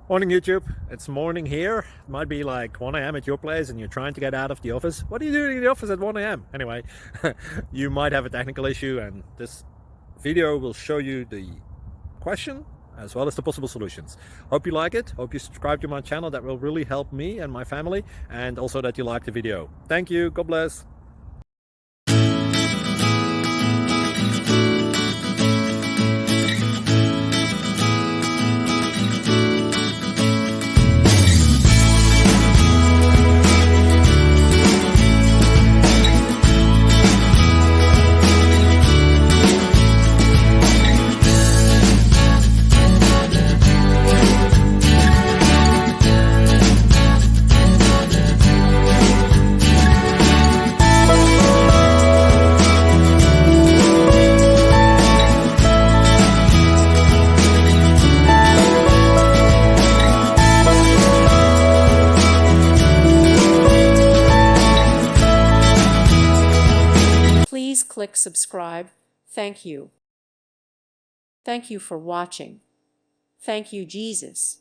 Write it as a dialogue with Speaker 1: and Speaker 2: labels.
Speaker 1: Morning YouTube, it's morning here. It might be like 1 a.m. at your place and you're trying to get out of the office. What are you doing in the office at 1 a.m.? Anyway, you might have a technical issue and this video will show you the question as well as the possible solutions. Hope you like it, hope you subscribe to my channel. That will really help me and my family, and also that you like the video. Thank you, God bless.
Speaker 2: Please click subscribe. Thank you. Thank you for watching. Thank you, Jesus.